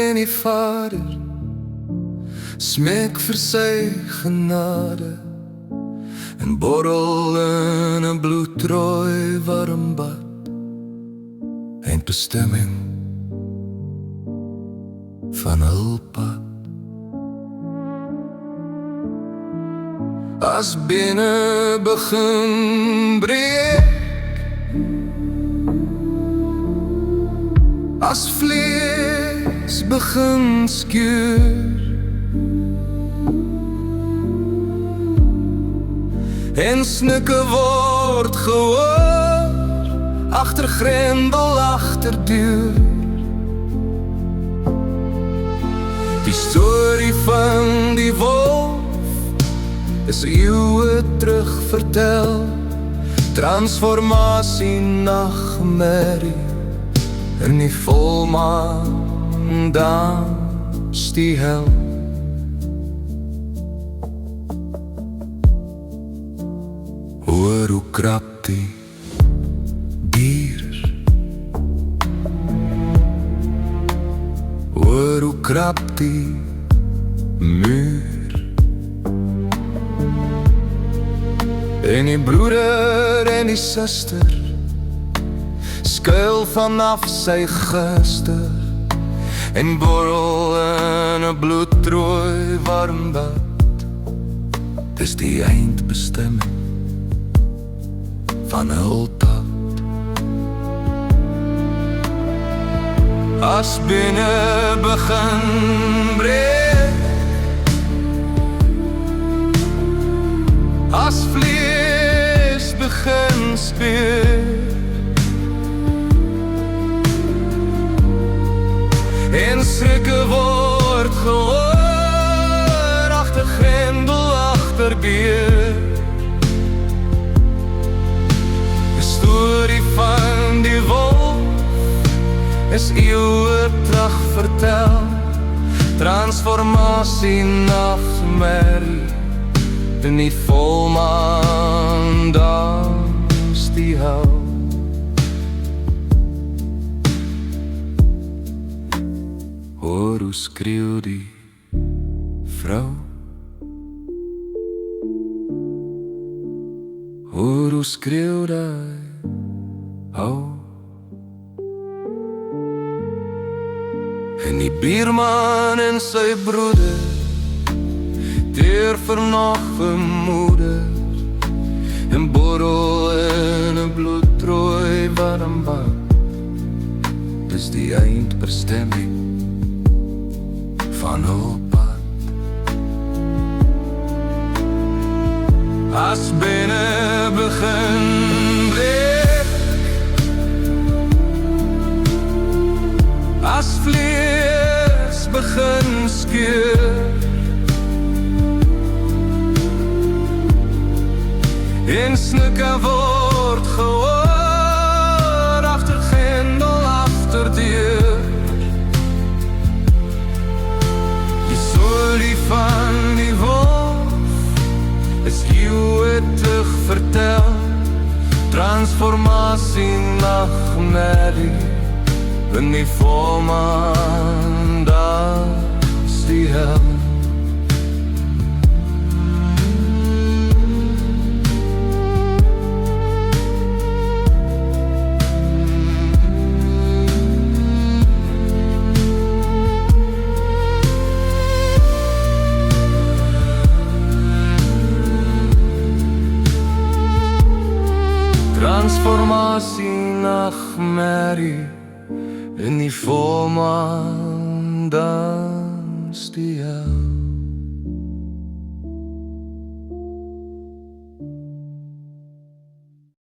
en die Vader smeek vir sy genade en borrel in 'n bloedrooi warm bad, eindbestemming van hul pad. As binne begin breek, as vlees begin skeur, en snikke word gehoor agter grendel, agter deur. Die storie van die wolf is eeuwe terug vertel, transformasie nagmerrie, in die volmaan dans die hel. Hoor hoe krap die bier, hoor hoe krap die muur, en die broeder en die suster skuil vanaf sy gister en borrel in 'n bloedrooi warm bad. Dis die eindbestemming van hul pad. As binne begin breek, as vlees begin speur, en skrikke word gehoor agter grendel, agter deur. Die storie van die wolf is eeuwe terug vertel, transformasie nagmerrie, in die volmaan dans die hel. Hoor hoe skreeu die vrou, hoor hoe skreeu die ou, en die bierman en sy broeder deur vernog vermoeders, en borrel in 'n bloedrooi warm bad. Dis die eindbestemming van hul pad. As binne begin breek, as vlees begin skeur, en snikke word gehoor agter grendel, agter deur. Die storie van die wolf is eeuwe terug vertel, transformasie nagmerrie, in die volmaan dans die hel. Transformasie nagmerrie, in die volmaan dans die hel.